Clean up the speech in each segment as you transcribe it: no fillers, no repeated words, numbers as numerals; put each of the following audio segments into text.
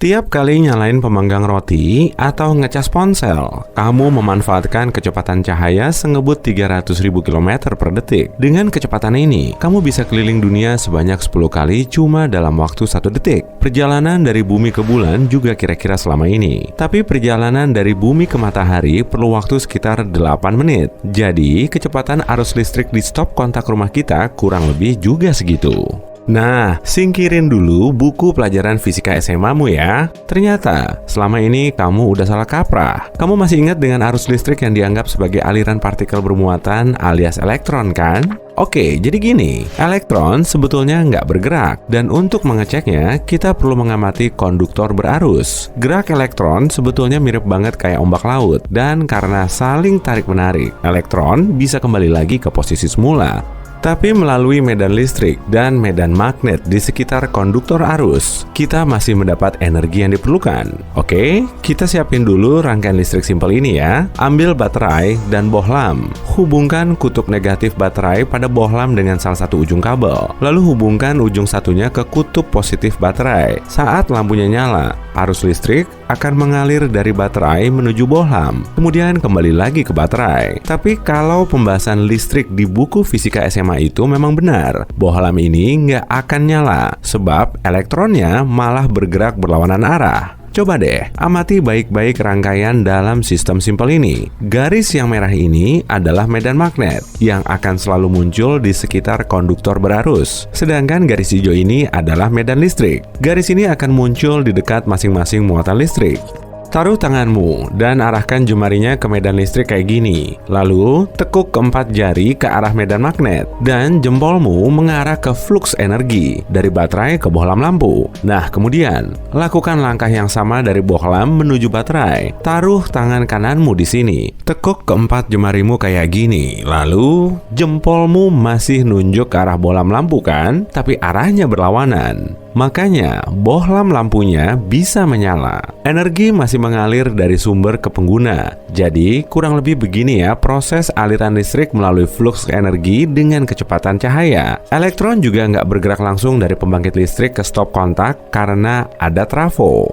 Tiap kali nyalain pemanggang roti atau ngecas ponsel, kamu memanfaatkan kecepatan cahaya sengebut 300.000 km per detik. Dengan kecepatan ini, kamu bisa keliling dunia sebanyak 10 kali cuma dalam waktu 1 detik. Perjalanan dari bumi ke bulan juga kira-kira selama ini. Tapi perjalanan dari bumi ke matahari perlu waktu sekitar 8 menit. Jadi, kecepatan arus listrik di stop kontak rumah kita kurang lebih juga segitu. Nah, singkirin dulu buku pelajaran fisika SMA-mu ya. Ternyata, selama ini kamu udah salah kaprah. Kamu masih ingat dengan arus listrik yang dianggap sebagai aliran partikel bermuatan alias elektron kan? Oke, jadi gini, elektron sebetulnya nggak bergerak, dan untuk mengeceknya, kita perlu mengamati konduktor berarus. Gerak elektron sebetulnya mirip banget kayak ombak laut, dan karena saling tarik-menarik, elektron bisa kembali lagi ke posisi semula. Tapi melalui medan listrik dan medan magnet di sekitar konduktor arus, kita masih mendapat energi yang diperlukan. Oke, kita siapin dulu rangkaian listrik simpel ini ya. Ambil baterai dan bohlam. Hubungkan kutub negatif baterai pada bohlam dengan salah satu ujung kabel. Lalu hubungkan ujung satunya ke kutub positif baterai. Saat lampunya nyala, arus listrik akan mengalir dari baterai menuju bohlam, kemudian kembali lagi ke baterai. Tapi kalau pembahasan listrik di buku fisika SMA itu memang benar, bohlam ini nggak akan nyala, sebab elektronnya malah bergerak berlawanan arah. Coba deh, amati baik-baik rangkaian dalam sistem simpel ini. Garis yang merah ini adalah medan magnet yang akan selalu muncul di sekitar konduktor berarus. Sedangkan garis hijau ini adalah medan listrik. Garis ini akan muncul di dekat masing-masing muatan listrik. Taruh tanganmu dan arahkan jemarinya ke medan listrik kayak gini. Lalu, tekuk keempat jari ke arah medan magnet dan jempolmu mengarah ke fluks energi dari baterai ke bohlam lampu. Nah, kemudian, lakukan langkah yang sama dari bohlam menuju baterai. Taruh tangan kananmu di sini. Tekuk keempat jemarimu kayak gini. Lalu, jempolmu masih nunjuk ke arah bohlam lampu kan? Tapi arahnya berlawanan. Makanya, bohlam lampunya bisa menyala. Energi masih mengalir dari sumber ke pengguna. Jadi, kurang lebih begini ya proses aliran listrik melalui fluks energi dengan kecepatan cahaya. Elektron juga nggak bergerak langsung dari pembangkit listrik ke stop kontak karena ada trafo.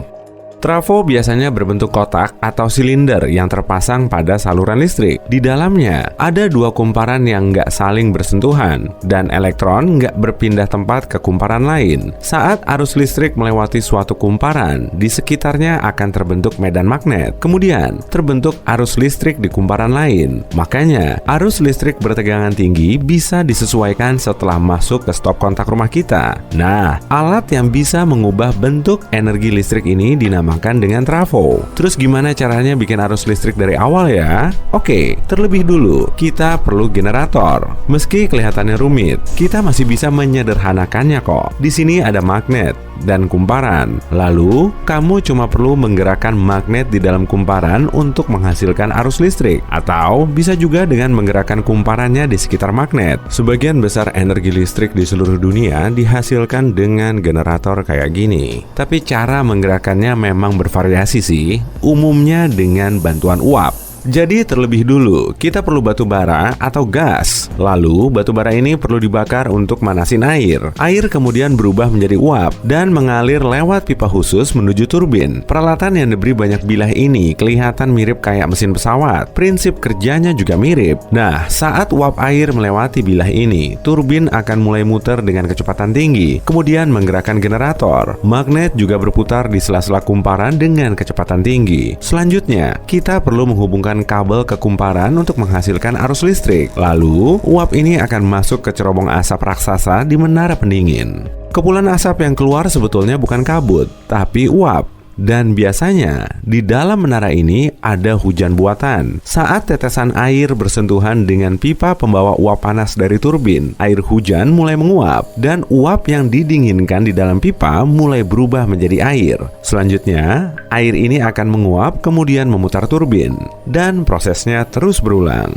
Trafo biasanya berbentuk kotak atau silinder yang terpasang pada saluran listrik. Di dalamnya ada dua kumparan yang nggak saling bersentuhan, dan elektron nggak berpindah tempat ke kumparan lain. Saat arus listrik melewati suatu kumparan, di sekitarnya akan terbentuk medan magnet. Kemudian, terbentuk arus listrik di kumparan lain. Makanya, arus listrik bertegangan tinggi bisa disesuaikan setelah masuk ke stop kontak rumah kita. Nah, alat yang bisa mengubah bentuk energi listrik ini dinamakan dengan trafo. Terus gimana caranya bikin arus listrik dari awal ya? Oke, terlebih dulu kita perlu generator. Meski kelihatannya rumit, kita masih bisa menyederhanakannya kok. Di sini ada magnet dan kumparan. Lalu, kamu cuma perlu menggerakkan magnet di dalam kumparan untuk menghasilkan arus listrik, atau bisa juga dengan menggerakkan kumparannya di sekitar magnet. Sebagian besar energi listrik di seluruh dunia dihasilkan dengan generator kayak gini. Tapi cara menggerakkannya memang bervariasi sih, umumnya dengan bantuan uap. Jadi terlebih dulu, kita perlu batu bara atau gas. Lalu, batu bara ini perlu dibakar untuk manasin air. Air kemudian berubah menjadi uap dan mengalir lewat pipa khusus menuju turbin. Peralatan yang diberi banyak bilah ini kelihatan mirip kayak mesin pesawat. Prinsip kerjanya juga mirip. Nah, saat uap air melewati bilah ini, turbin akan mulai muter dengan kecepatan tinggi, kemudian menggerakkan generator. Magnet juga berputar di sela-sela kumparan dengan kecepatan tinggi. Selanjutnya, kita perlu menghubungkan kabel ke kumparan untuk menghasilkan arus listrik. Lalu, uap ini akan masuk ke cerobong asap raksasa di menara pendingin. Kepulan asap yang keluar sebetulnya bukan kabut, tapi uap. Dan biasanya, di dalam menara ini ada hujan buatan. Saat tetesan air bersentuhan dengan pipa pembawa uap panas dari turbin, air hujan mulai menguap, dan uap yang didinginkan di dalam pipa mulai berubah menjadi air. Selanjutnya, air ini akan menguap kemudian memutar turbin, dan prosesnya terus berulang.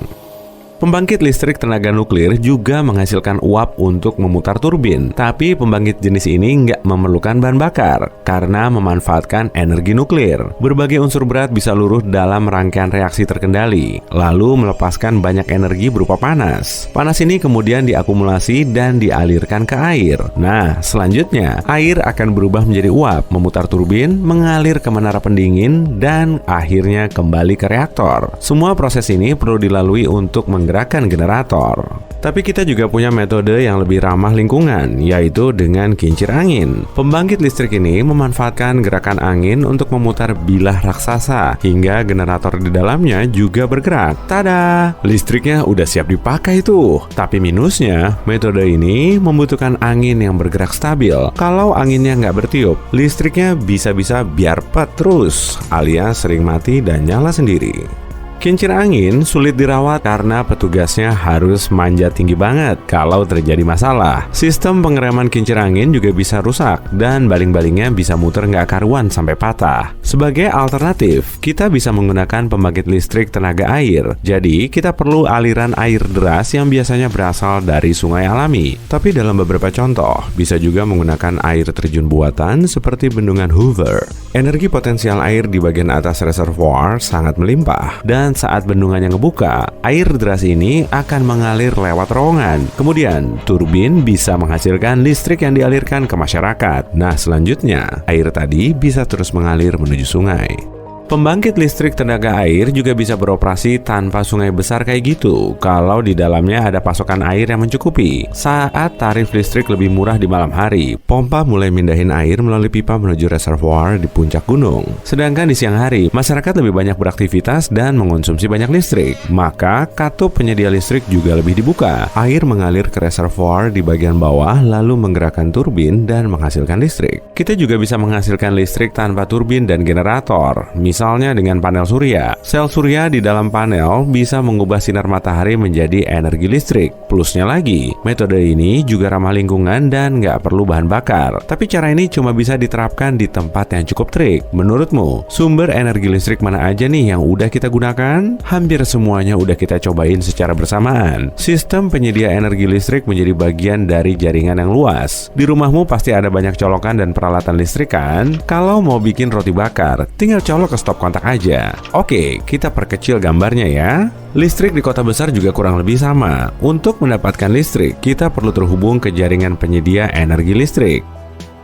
Pembangkit listrik tenaga nuklir juga menghasilkan uap untuk memutar turbin, tapi pembangkit jenis ini nggak memerlukan bahan bakar karena memanfaatkan energi nuklir. Berbagai unsur berat bisa luruh dalam rangkaian reaksi terkendali, lalu melepaskan banyak energi berupa panas. Panas ini kemudian diakumulasi dan dialirkan ke air. Nah, selanjutnya, air akan berubah menjadi uap, memutar turbin, mengalir ke menara pendingin, dan akhirnya kembali ke reaktor. Semua proses ini perlu dilalui untuk menggerakkan generator. Tapi kita juga punya metode yang lebih ramah lingkungan, yaitu dengan kincir angin. Pembangkit listrik ini memanfaatkan gerakan angin untuk memutar bilah raksasa, hingga generator di dalamnya juga bergerak. Tada! Listriknya udah siap dipakai tuh. Tapi minusnya, metode ini membutuhkan angin yang bergerak stabil. Kalau anginnya nggak bertiup, listriknya bisa-bisa biarpet terus, alias sering mati dan nyala sendiri. Kincir angin sulit dirawat karena petugasnya harus manjat tinggi banget kalau terjadi masalah. Sistem pengereman kincir angin juga bisa rusak dan baling-balingnya bisa muter nggak karuan sampai patah. Sebagai alternatif, kita bisa menggunakan pembangkit listrik tenaga air. Jadi, kita perlu aliran air deras yang biasanya berasal dari sungai alami. Tapi dalam beberapa contoh, bisa juga menggunakan air terjun buatan seperti bendungan Hoover. Energi potensial air di bagian atas reservoir sangat melimpah, dan saat bendungannya ngebuka, air deras ini akan mengalir lewat terowongan. Kemudian, turbin bisa menghasilkan listrik yang dialirkan ke masyarakat. Nah, selanjutnya, air tadi bisa terus mengalir menuju sungai. Pembangkit listrik tenaga air juga bisa beroperasi tanpa sungai besar kayak gitu kalau di dalamnya ada pasokan air yang mencukupi. Saat tarif listrik lebih murah di malam hari, pompa mulai mindahin air melalui pipa menuju reservoir di puncak gunung. Sedangkan di siang hari, masyarakat lebih banyak beraktivitas dan mengonsumsi banyak listrik. Maka, katup penyedia listrik juga lebih dibuka. Air mengalir ke reservoir di bagian bawah lalu menggerakkan turbin dan menghasilkan listrik. Kita juga bisa menghasilkan listrik tanpa turbin dan generator. Misalnya dengan panel surya. Sel surya di dalam panel bisa mengubah sinar matahari menjadi energi listrik. Plusnya lagi, metode ini juga ramah lingkungan dan nggak perlu bahan bakar. Tapi cara ini cuma bisa diterapkan di tempat yang cukup terik. Menurutmu, sumber energi listrik mana aja nih yang udah kita gunakan? Hampir semuanya udah kita cobain secara bersamaan. Sistem penyedia energi listrik menjadi bagian dari jaringan yang luas. Di rumahmu pasti ada banyak colokan dan peralatan listrik kan? Kalau mau bikin roti bakar, tinggal colok ke stop kontak aja. Oke, kita perkecil gambarnya ya. Listrik di kota besar juga kurang lebih sama. Untuk mendapatkan listrik, kita perlu terhubung ke jaringan penyedia energi listrik.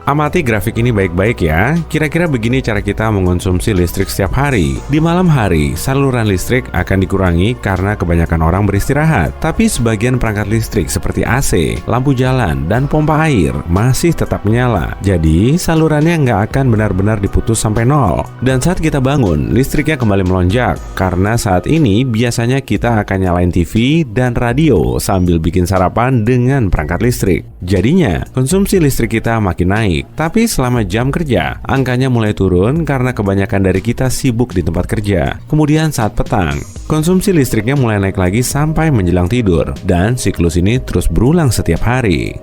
Amati grafik ini baik-baik ya. Kira-kira begini cara kita mengonsumsi listrik setiap hari. Di malam hari, saluran listrik akan dikurangi karena kebanyakan orang beristirahat. Tapi sebagian perangkat listrik seperti AC, lampu jalan, dan pompa air masih tetap menyala. Jadi, salurannya nggak akan benar-benar diputus sampai nol. Dan saat kita bangun, listriknya kembali melonjak. Karena saat ini biasanya kita akan nyalain TV dan radio sambil bikin sarapan dengan perangkat listrik. Jadinya, konsumsi listrik kita makin naik. Tapi selama jam kerja, angkanya mulai turun karena kebanyakan dari kita sibuk di tempat kerja. Kemudian saat petang, konsumsi listriknya mulai naik lagi sampai menjelang tidur. Dan siklus ini terus berulang setiap hari.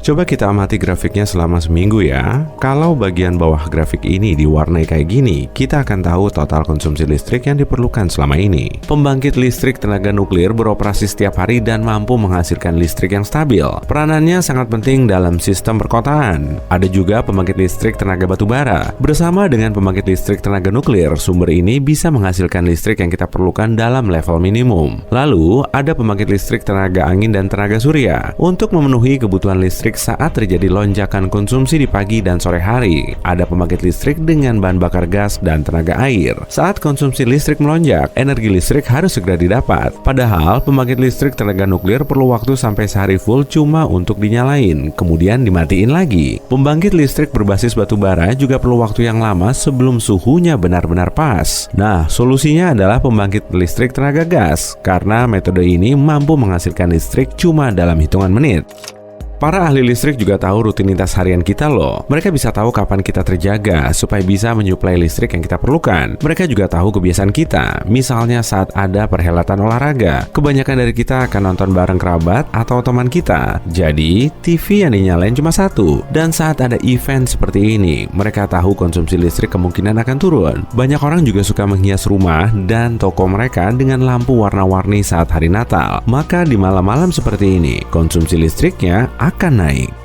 Coba kita amati grafiknya selama seminggu ya. Kalau bagian bawah grafik ini diwarnai kayak gini, kita akan tahu total konsumsi listrik yang diperlukan selama ini. Pembangkit listrik tenaga nuklir beroperasi setiap hari dan mampu menghasilkan listrik yang stabil. Peranannya sangat penting dalam sistem perkotaan. Ada juga pembangkit listrik tenaga batu bara. Bersama dengan pembangkit listrik tenaga nuklir, sumber ini bisa menghasilkan listrik yang kita perlukan dalam level minimum. Lalu, ada pembangkit listrik tenaga angin dan tenaga surya. Untuk memenuhi kebutuhan listrik saat terjadi lonjakan konsumsi di pagi dan sore hari. Ada pembangkit listrik dengan bahan bakar gas dan tenaga air. Saat konsumsi listrik melonjak, energi listrik harus segera didapat. Padahal, pembangkit listrik tenaga nuklir perlu waktu sampai sehari full cuma untuk dinyalain, kemudian dimatiin lagi. Pembangkit listrik berbasis batu bara juga perlu waktu yang lama sebelum suhunya benar-benar pas. Nah, solusinya adalah pembangkit listrik tenaga gas, karena metode ini mampu menghasilkan listrik cuma dalam hitungan menit. Para ahli listrik juga tahu rutinitas harian kita loh. Mereka bisa tahu kapan kita terjaga supaya bisa menyuplai listrik yang kita perlukan. Mereka juga tahu kebiasaan kita, misalnya saat ada perhelatan olahraga. Kebanyakan dari kita akan nonton bareng kerabat atau teman kita. Jadi, TV yang dinyalain cuma satu. Dan saat ada event seperti ini, mereka tahu konsumsi listrik kemungkinan akan turun. Banyak orang juga suka menghias rumah dan toko mereka dengan lampu warna-warni saat hari Natal. Maka di malam-malam seperti ini, konsumsi listriknya akan naik.